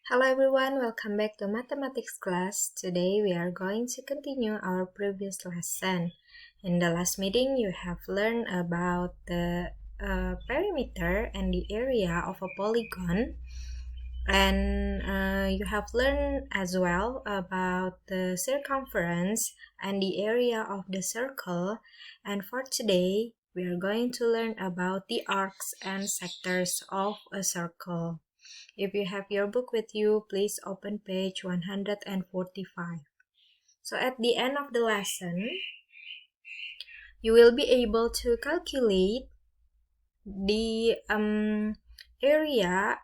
Hello everyone, welcome back to mathematics class. Today we are going to continue our previous lesson. In the last meeting, you have learned about the perimeter and the area of a polygon. And you have learned as well about the circumference and the area of the circle. And for today, we are going to learn about the arcs and sectors of a circle. If you have your book with you, please open page 145. So at the end of the lesson, you will be able to calculate the area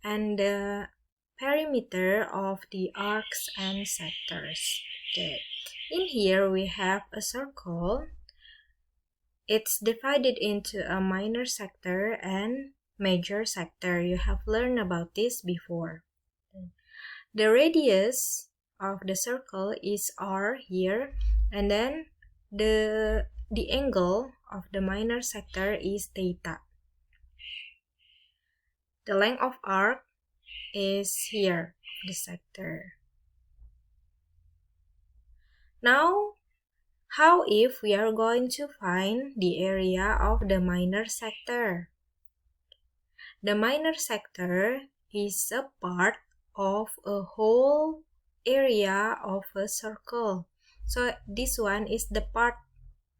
and the perimeter of the arcs and sectors. Okay. In here, we have a circle. It's divided into a minor sector and major sector. You have learned about this before. The radius of the circle is r here, and then the angle of the minor sector is theta. The length of arc is here, the sector. Now, how if we are going to find the area of the minor sector? The minor sector is a part of a whole area of a circle. So this one is the part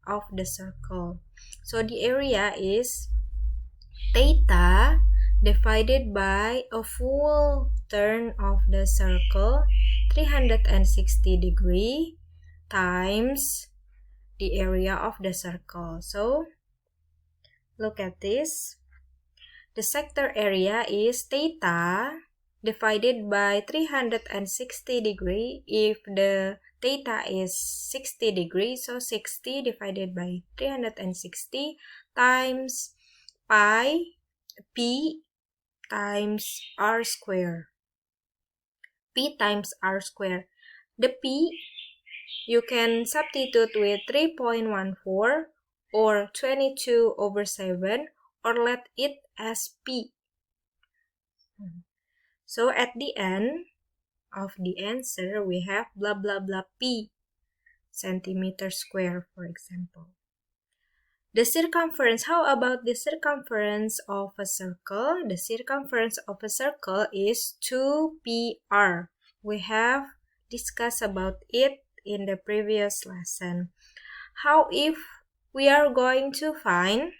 of the circle. So the area is theta divided by a full turn of the circle, 360 degree, times the area of the circle. So look at this. The sector area is theta divided by 360 degree. If the theta is 60 degrees, so 60 divided by 360 times pi p times r square. P times r square. The p you can substitute with 3.14 or 22/7 or let it as p. So at the end of the answer, we have blah blah blah p centimeter square, for example. The circumference, how about the circumference of a circle? The circumference of a circle is 2πr. We have discussed about it in the previous lesson. How if we are going to find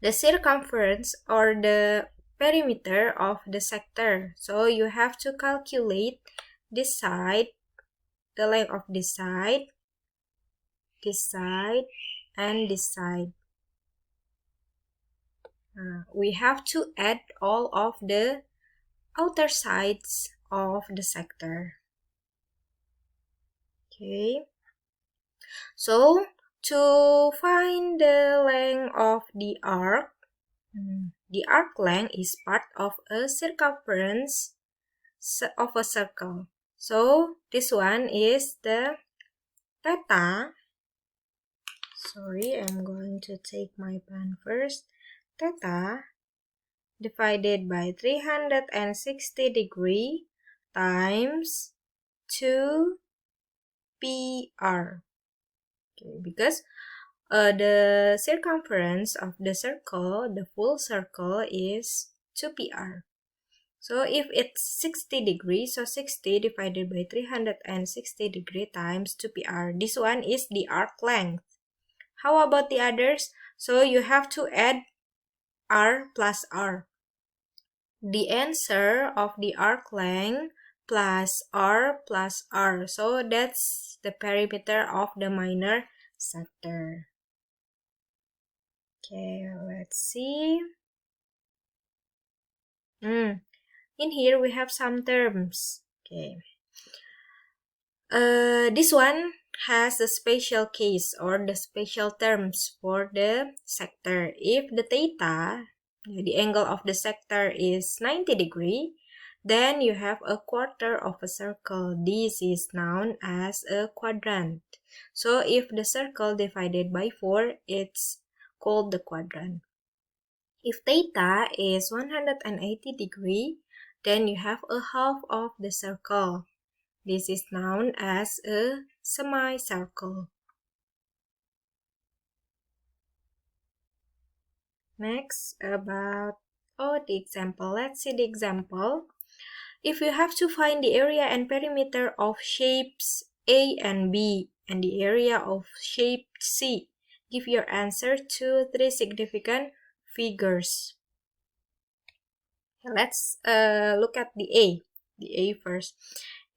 the circumference or the perimeter of the sector? So you have to calculate this side, the length of this side, and this side. We have to add all of the outer sides of the sector. Okay. So to find the length of the arc length is part of a circumference of a circle. So this one is the theta. Sorry, I'm going to take my pen first. Theta divided by 360 degree times 2πr. Okay, because the circumference of the circle, the full circle, is 2πr. So if it's 60 degrees, so 60 divided by 360 degree times 2πr. This one is the arc length. How about the others? So you have to add r plus r. The answer of the arc length plus r. So that's the perimeter of the minor sector. Okay, let's see. In here we have some terms. Okay. This one has a special case or the special terms for the sector. If the theta, the angle of the sector, is 90 degree, then you have a quarter of a circle. This is known as a quadrant. So if the circle divided by 4, it's called the quadrant. If theta is 180 degree, then you have a half of the circle. This is known as a semicircle. Next, about the example. Let's see the example. If you have to find the area and perimeter of shapes A and B and the area of shape C, give your answer to 3 significant figures. Let's look at the A first.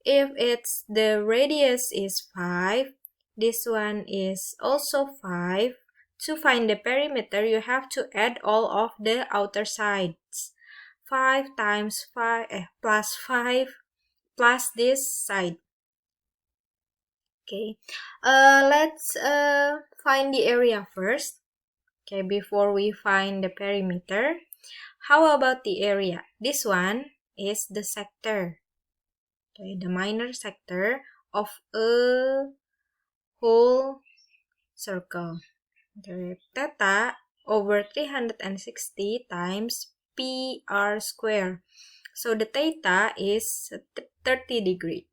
If the radius is 5, this one is also 5. To find the perimeter, you have to add all of the outer sides. 5 times 5 plus 5 plus this side. Okay, let's find the area first. Okay, before we find the perimeter. How about the area? This one is the sector. Okay, the minor sector of a whole circle. Okay, theta over 360 times PR square. So the theta is 30 degree.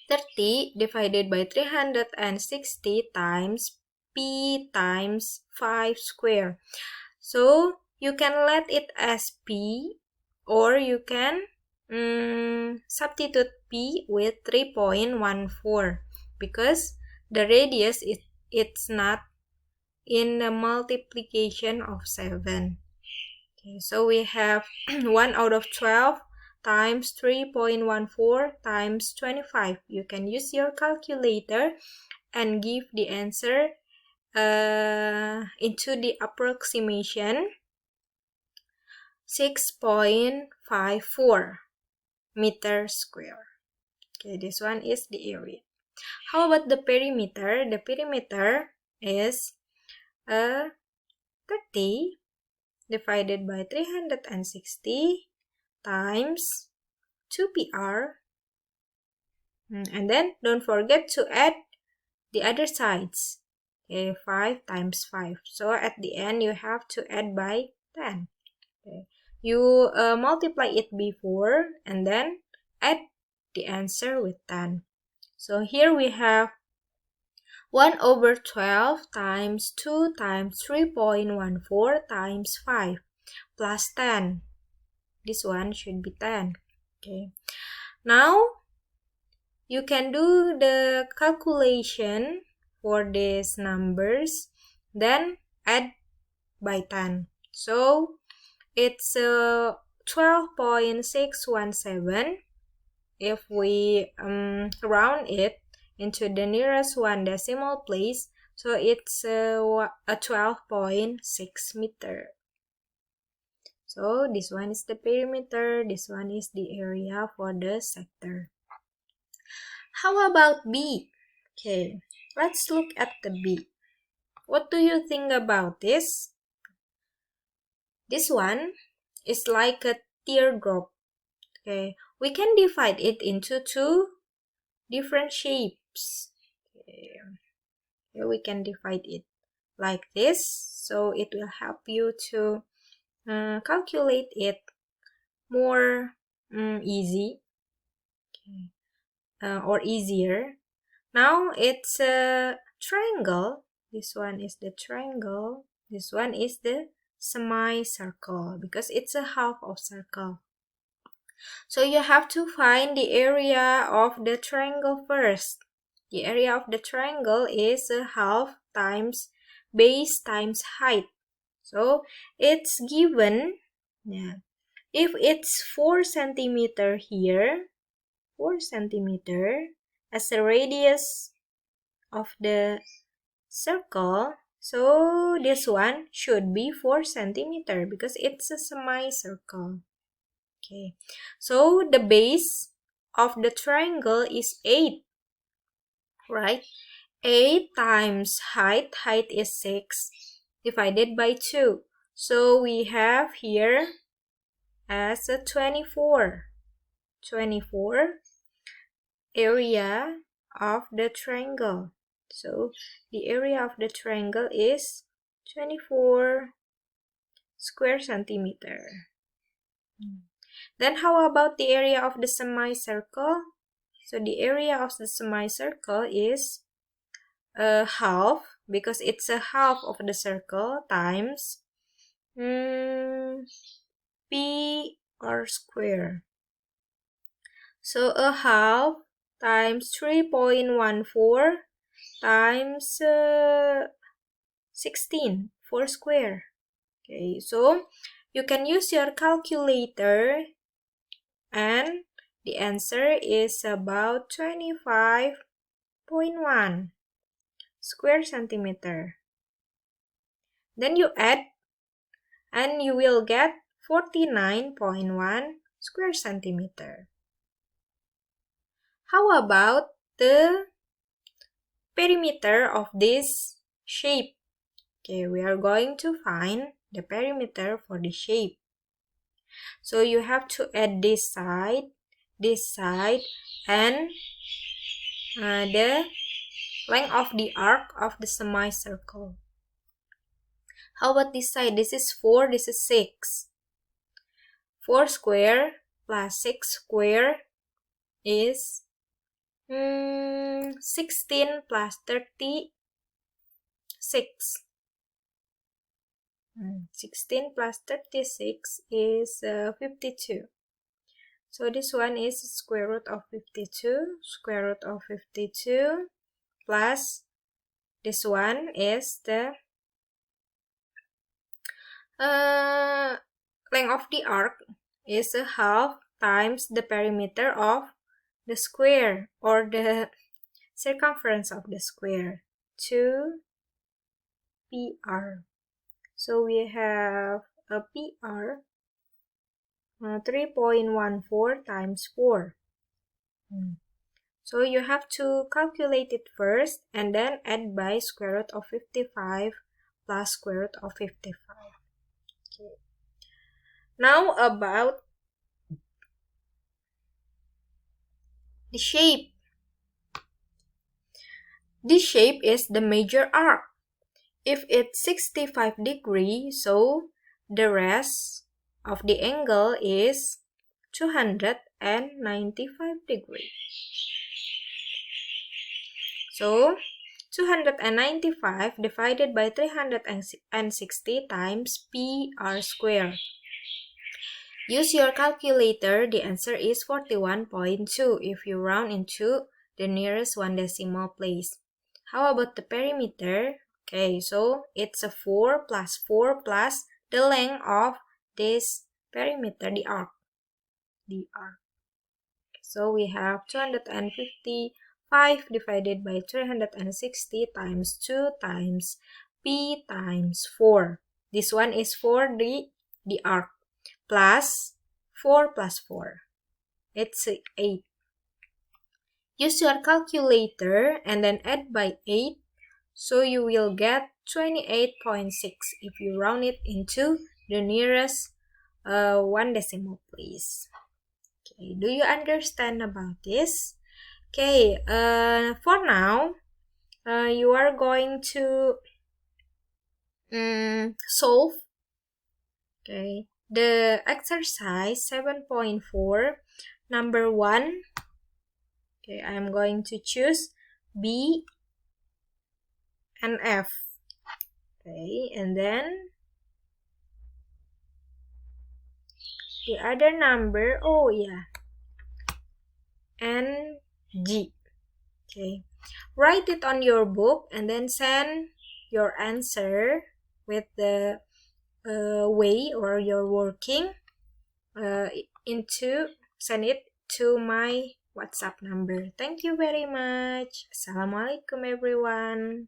30 divided by 360 times P times 5 square. So you can let it as P, or you can substitute P with 3.14 because the radius it's not in the multiplication of 7. Okay, so we have 1 out of 12 times 3.14 times 25. You can use your calculator and give the answer into the approximation 6.54 meter square. Okay, this one is the area. How about the perimeter? The perimeter is 30 divided by 360 times 2PR. And then don't forget to add the other sides. Okay, 5 times 5. So at the end you have to add by 10. Okay. You multiply it before and then add the answer with 10. So here we have 1 over 12 times 2 times 3.14 times 5 plus 10. This one should be 10. Okay. Now you can do the calculation for these numbers, then add by 10. So it's 12.617. If we round it into the nearest one decimal place, so it's a 12.6 meter. So this one is the perimeter, this one is the area for the sector. How about B? Okay, let's look at the B. What do you think about this? This one is like a teardrop. Okay, we can divide it into 2 different shapes. Okay. Here we can divide it like this, so it will help you to calculate it more easy. Okay. Or easier. Now it's a triangle. This one is the triangle. This one is the semicircle because it's a half of circle. So you have to find the area of the triangle first. The area of the triangle is a half times base times height. So it's given, if it's 4 centimeter here, 4 centimeter as the radius of the circle, so this one should be 4 centimeter because it's a semicircle. Okay, so the base of the triangle is 8, right? 8 times height is 6, divided by 2. So we have here as a 24. 24 area of the triangle. So the area of the triangle is 24 square centimeter. Then how about the area of the semicircle? So the area of the semicircle is a half, because it's a half of the circle, times p r square. So a half times 3.14 times 16, 4 square. Okay, so you can use your calculator, and the answer is about 25.1 square centimeter. Then you add, and you will get 49.1 square centimeter. How about the perimeter of this shape? Okay, we are going to find the perimeter for the shape. So you have to add this side, and the length of the arc of the semicircle. How about this side? This is 4, this is 6. 4 square plus 6 square is 16 plus 36. 16 plus 36 is 52. So this one is square root of 52. Square root of 52 plus this one is the length of the arc is a half times the perimeter of the square, or the circumference of the square, 2 PR. So we have a PR 3.14 times 4. So you have to calculate it first and then add by square root of 55 plus square root of 55. Okay. Now about the shape. This shape is the major arc. If it's 65 degrees, so the rest of the angle is 295 degrees. So 295 divided by 360 times PR square. Use your calculator. The answer is 41.2 if you round into the nearest one decimal place. How about the perimeter? Okay, so it's a 4 plus the length of this perimeter, the arc. So we have 255 divided by 360 times 2 times P times 4. This one is for the arc. Plus 4 plus 4. It's 8. Use your calculator and then add by 8. So you will get 28.6 if you round it into the nearest one decimal place. Okay, do you understand about this? Okay, for now, you are going to solve, okay, the exercise 7.4, number 1. Okay, I am going to choose B and F. Okay, and then the other number, and G. Okay, write it on your book and then send your answer with the way or your working send it to my WhatsApp number. Thank you very much. Assalamualaikum everyone.